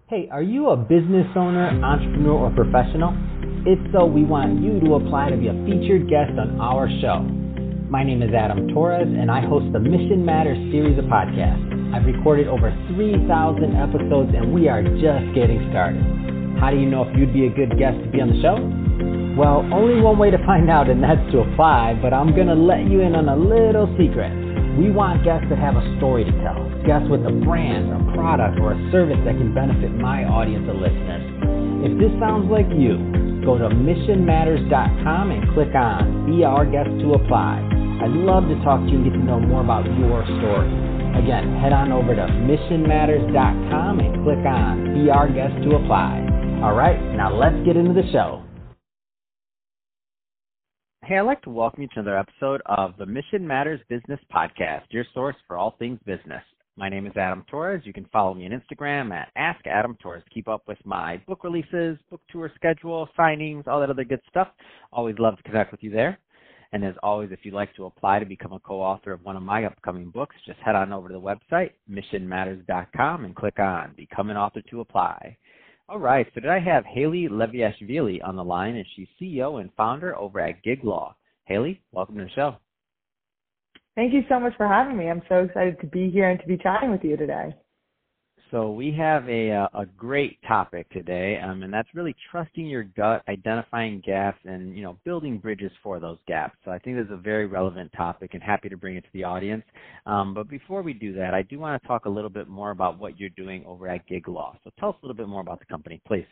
Hey, are you a business owner, entrepreneur, or professional? If so, we want you to apply to be a featured guest on our show. My name is Adam Torres, and I host the Mission Matters series of podcasts. I've recorded over 3,000 episodes, and we are just getting started. How do you know if you'd be a good guest to be on the show? Well, only one way to find out, and that's to apply, but I'm going to let you in on a little secret. We want guests that have a story to tell, guests with a brand, a product, or a service that can benefit my audience of listeners. If this sounds like you, go to missionmatters.com and click on Be Our Guest to apply. I'd love to talk to you and get to know more about your story. Again, head on over to missionmatters.com and click on Be Our Guest to apply. All right, now let's get into the show. Hey, I'd like to welcome you to another episode of the Mission Matters Business Podcast, your source for all things business. My name is Adam Torres. You can follow me on Instagram at AskAdamTorres. Keep up with my book releases, book tour schedule, signings, all that other good stuff. Always love to connect with you there. And as always, if you'd like to apply to become a co-author of one of my upcoming books, just head on over to the website, missionmatters.com, and click on Become an Author to apply. All right, so today I have Hayley Leviashvili on the line, and she's CEO and founder over at gigLAW. Hayley, welcome to the show. Thank you so much for having me. I'm so excited to be here and to be chatting with you today. So we have a great topic today, and that's really trusting your gut, identifying gaps, and building bridges for those gaps. So I think this is a very relevant topic, and happy to bring it to the audience. But before we do that, I do want to talk a little bit more about what you're doing over at gigLAW. So tell us a little bit more about the company, please.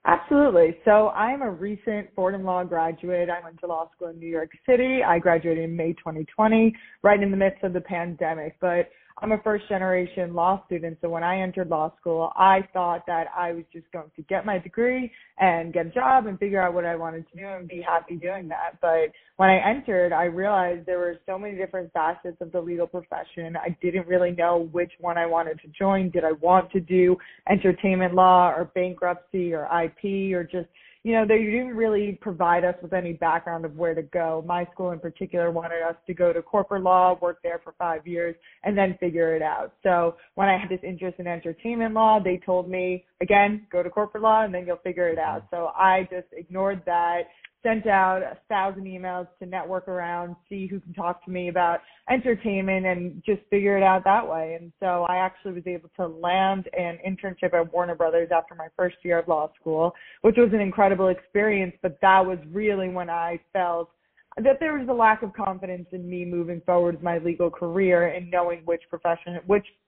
Absolutely. So I'm a recent Fordham Law graduate. I went to law school in New York City. I graduated in May 2020, right in the midst of the pandemic. But I'm a first-generation law student, so when I entered law school, I thought that I was just going to get my degree and get a job and figure out what I wanted to do and be happy doing that. But when I entered, I realized there were so many different facets of the legal profession. I didn't really know which one I wanted to join. Did I want to do entertainment law or bankruptcy or IP or just they didn't really provide us with any background of where to go. My school in particular wanted us to go to corporate law, work there for 5 years, and then figure it out. So when I had this interest in entertainment law, they told me, again, go to corporate law and then you'll figure it out. So I just ignored that, sent out 1,000 emails to network around, see who can talk to me about entertainment and just figure it out that way. And so I actually was able to land an internship at Warner Brothers after my first year of law school, which was an incredible experience. But that was really when I felt that there was a lack of confidence in me moving forward with my legal career and knowing which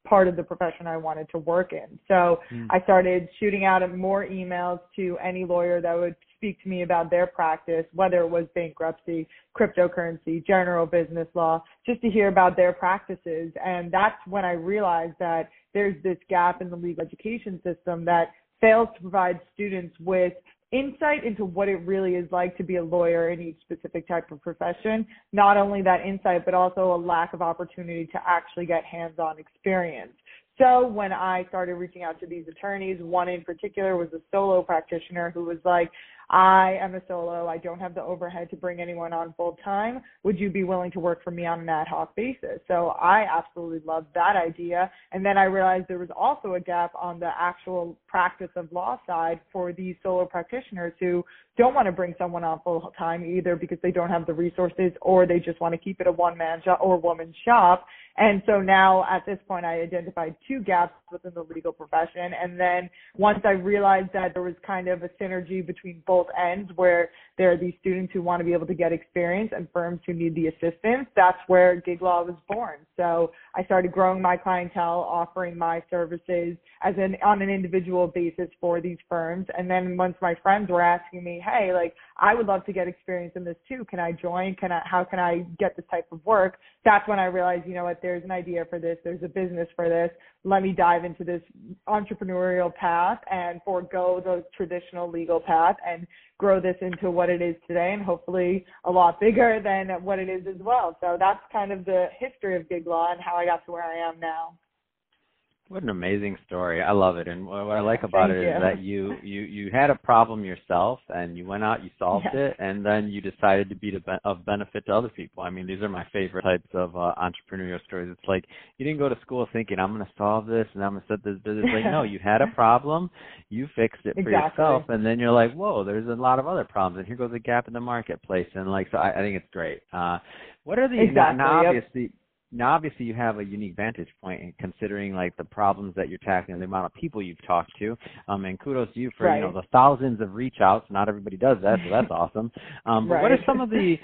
part of the profession I wanted to work in. So I started shooting out more emails to any lawyer that would speak to me about their practice, whether it was bankruptcy, cryptocurrency, general business law, just to hear about their practices. And that's when I realized that there's this gap in the legal education system that fails to provide students with insight into what it really is like to be a lawyer in each specific type of profession. Not only that insight, but also a lack of opportunity to actually get hands-on experience. So when I started reaching out to these attorneys, one in particular was a solo practitioner who was like, I am a solo. I don't have the overhead to bring anyone on full time. Would you be willing to work for me on an ad hoc basis? So I absolutely loved that idea. And then I realized there was also a gap on the actual practice of law side for these solo practitioners who don't want to bring someone on full time either because they don't have the resources or they just want to keep it a one-man shop or woman shop. And so now at this point, I identified two gaps within the legal profession. And then once I realized that there was kind of a synergy between both ends where there are these students who want to be able to get experience and firms who need the assistance, that's where gigLAW was born. So I started growing my clientele, offering my services on an individual basis for these firms. And then once my friends were asking me, hey, I would love to get experience in this too. Can I join? How can I get this type of work? That's when I realized, there's an idea for this. There's a business for this. Let me dive into this entrepreneurial path and forego the traditional legal path and grow this into what it is today and hopefully a lot bigger than what it is as well. So that's kind of the history of gigLAW and how I got to where I am now. What an amazing story. I love it. And what I like about Thank it you. is that you had a problem yourself and you went out, you solved it, and then you decided to be of benefit to other people. I mean, these are my favorite types of entrepreneurial stories. It's like you didn't go to school thinking, I'm going to solve this and I'm going to set this business. Like, no, you had a problem, you fixed it for yourself, and then you're like, whoa, there's a lot of other problems, and here goes a gap in the marketplace. And like, so I think it's great. What are the, now, obviously, you have a unique vantage point in considering like the problems that you're tackling, the amount of people you've talked to, and kudos to you for the thousands of reach outs. Not everybody does that, so that's awesome. But what are some of those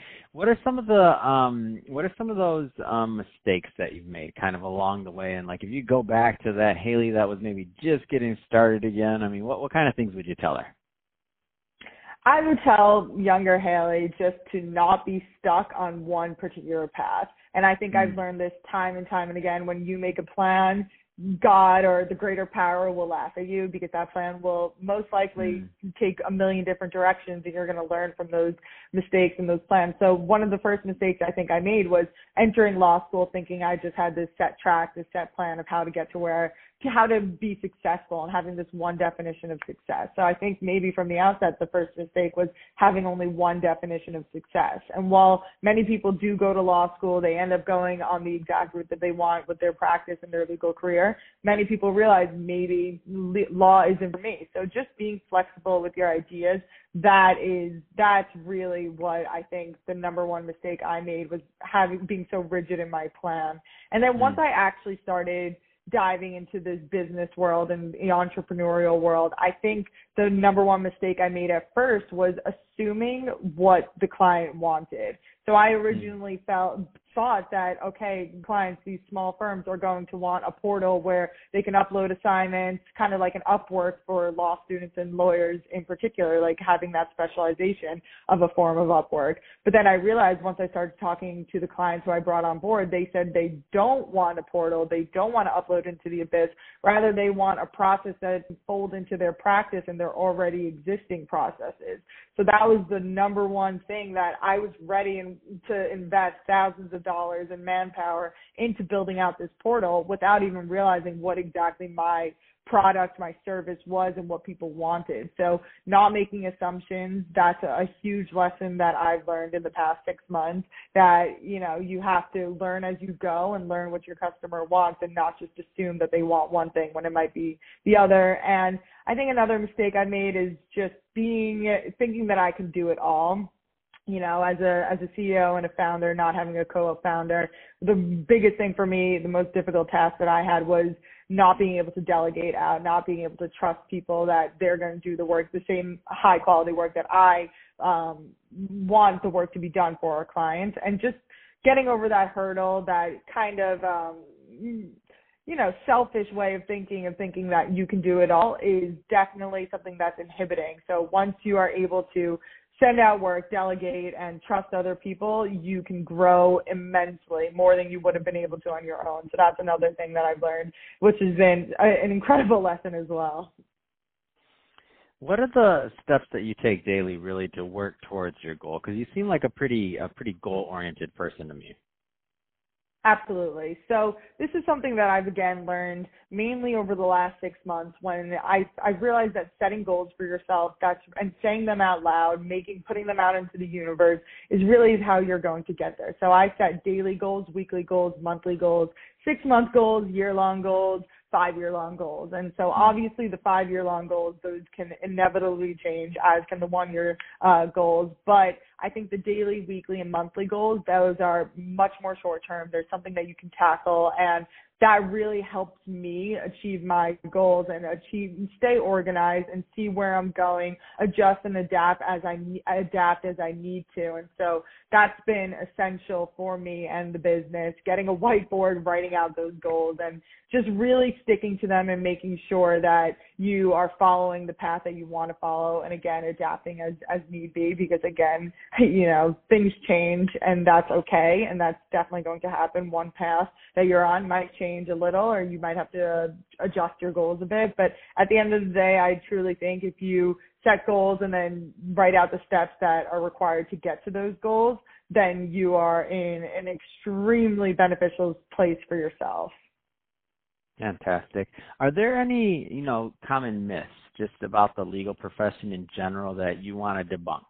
mistakes that you've made kind of along the way? And like, if you go back to that Hayley that was maybe just getting started again, I mean, what kind of things would you tell her? I would tell younger Hayley just to not be stuck on one particular path. And I think I've learned this time and time and again. When you make a plan, God or the greater power will laugh at you, because that plan will most likely take a million different directions, and you're going to learn from those mistakes and those plans. So one of the first mistakes I think I made was entering law school thinking I just had this set track, this set plan of how to get to how to be successful, and having this one definition of success. So I think maybe from the outset, the first mistake was having only one definition of success. And while many people do go to law school, they end up going on the exact route that they want with their practice and their legal career. Many people realize maybe law isn't for me. So just being flexible with your ideas, that's really what I think the number one mistake I made, was being so rigid in my plan. And then once I actually started diving into this business world and the entrepreneurial world, I think the number one mistake I made at first was assuming what the client wanted. So I originally thought that, okay, clients, these small firms are going to want a portal where they can upload assignments, kind of like an Upwork for law students and lawyers in particular, like having that specialization of a form of Upwork. But then I realized once I started talking to the clients who I brought on board, they said they don't want a portal. They don't want to upload into the abyss. Rather, they want a process that can fold into their practice and their already existing processes. So that was the number one thing, that I was ready to invest thousands of dollars in manpower into building out this portal without even realizing what exactly my product, my service was, and what people wanted. So not making assumptions, that's a huge lesson that I've learned in the past 6 months, that, you have to learn as you go and learn what your customer wants, and not just assume that they want one thing when it might be the other. And I think another mistake I made is just thinking that I can do it all. As a CEO and a founder, not having a co-founder, the biggest thing for me, the most difficult task that I had, was not being able to delegate out, not being able to trust people that they're going to do the work, the same high quality work that I want the work to be done for our clients, and just getting over that hurdle, that kind of, selfish way of thinking that you can do it all, is definitely something that's inhibiting. So once you are able to send out work, delegate, and trust other people, you can grow immensely, more than you would have been able to on your own. So that's another thing that I've learned, which has been an incredible lesson as well. What are the steps that you take daily really to work towards your goal? Because you seem like a pretty goal-oriented person to me. Absolutely. So this is something that I've again learned mainly over the last 6 months, when I've realized that setting goals for yourself, and saying them out loud, putting them out into the universe, is really how you're going to get there. So I set daily goals, weekly goals, monthly goals, 6-month goals, year-long goals, 5-year-long goals. And so obviously the 5-year-long goals, those can inevitably change, as can the 1-year goals. But I think the daily, weekly, and monthly goals, those are much more short-term. There's something that you can tackle, and that really helps me achieve my goals and stay organized and see where I'm going, adjust and adapt as I need to. And so that's been essential for me and the business, getting a whiteboard, writing out those goals, and just really sticking to them and making sure that you are following the path that you want to follow. And again, adapting as need be, because again, things change, and that's okay. And that's definitely going to happen. One path that you're on might change a little, or you might have to adjust your goals a bit. But at the end of the day, I truly think if you set goals and then write out the steps that are required to get to those goals, then you are in an extremely beneficial place for yourself. Fantastic. Are there any, common myths just about the legal profession in general that you want to debunk?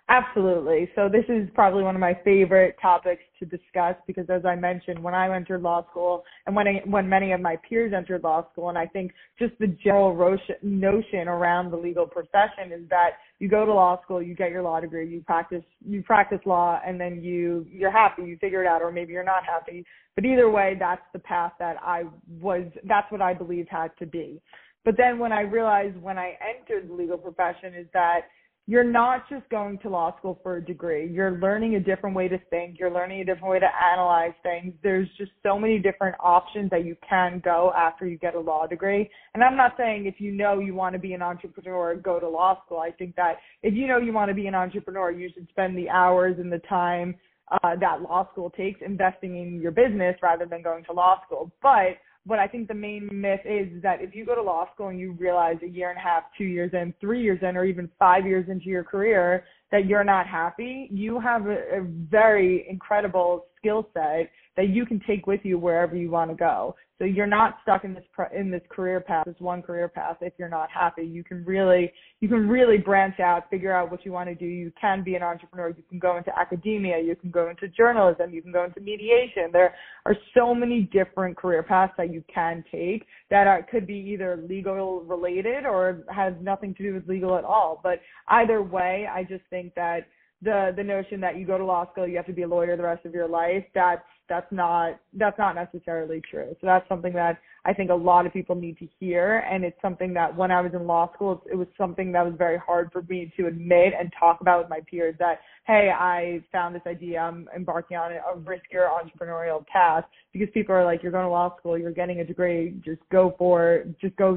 Absolutely. So this is probably one of my favorite topics to discuss because, as I mentioned, when I entered law school and when many of my peers entered law school, and I think just the general notion around the legal profession is that you go to law school, you get your law degree, you practice law, and then you're happy, you figure it out, or maybe you're not happy. But either way, that's the path that's what I believed had to be. But then when I realized when I entered the legal profession is that you're not just going to law school for a degree. You're learning a different way to think. You're learning a different way to analyze things. There's just so many different options that you can go after you get a law degree. And I'm not saying if you want to be an entrepreneur, go to law school. I think that if you want to be an entrepreneur, you should spend the hours and the time that law school takes investing in your business rather than going to law school. But what I think the main myth is that if you go to law school and you realize a year and a half, 2 years in, 3 years in, or even 5 years into your career that you're not happy, you have a very incredible skill set that you can take with you wherever you want to go. So you're not stuck in this career path, this one career path. If you're not happy, you can really branch out, figure out what you want to do. You can be an entrepreneur. You can go into academia. You can go into journalism. You can go into mediation. There are so many different career paths that you can take that could be either legal related or has nothing to do with legal at all. But either way, I just think that the notion that you go to law school, you have to be a lawyer the rest of your life, that's not necessarily true. So that's something that I think a lot of people need to hear. And it's something that when I was in law school, it was something that was very hard for me to admit and talk about with my peers that, hey, I found this idea, I'm embarking on a riskier entrepreneurial path, because people are like, you're going to law school, you're getting a degree, just go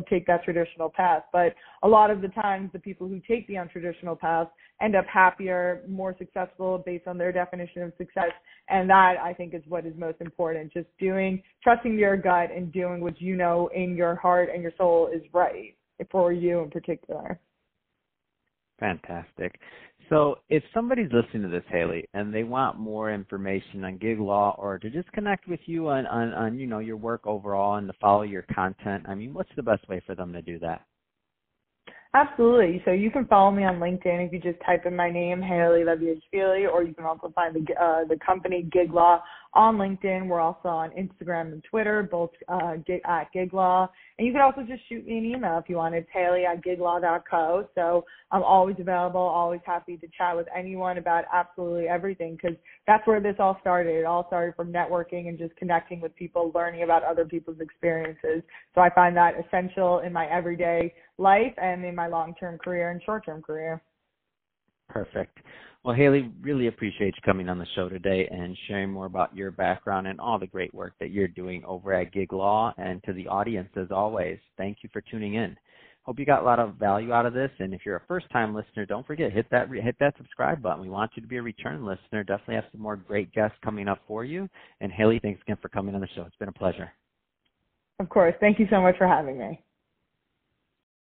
take that traditional path. But a lot of the times the people who take the untraditional path end up happier, more successful based on their definition of success. And that, I think, is what is most important, just trusting your gut and doing what you know in your heart and your soul is right for you in particular. Fantastic. So if somebody's listening to this, Hayley, and they want more information on gigLAW or to just connect with you on your work overall and to follow your content, what's the best way for them to do that? Absolutely. So you can follow me on LinkedIn if you just type in my name, Hayley Leviashvili, or you can also find the company gigLAW on LinkedIn. We're also on Instagram and Twitter, both at gigLAW. And you can also just shoot me an email if you want. It's Hayley@giglaw.co. So I'm always available, always happy to chat with anyone about absolutely everything, because that's where this all started. It all started from networking and just connecting with people, learning about other people's experiences. So I find that essential in my everyday life and in my long-term career and short-term career. Perfect. Well, Hayley, really appreciate you coming on the show today and sharing more about your background and all the great work that you're doing over at gigLAW. And to the audience, as always, thank you for tuning in. Hope you got a lot of value out of this. And if you're a first-time listener, don't forget, hit that subscribe button. We want you to be a return listener. Definitely have some more great guests coming up for you. And Hayley, thanks again for coming on the show. It's been a pleasure. Of course. Thank you so much for having me.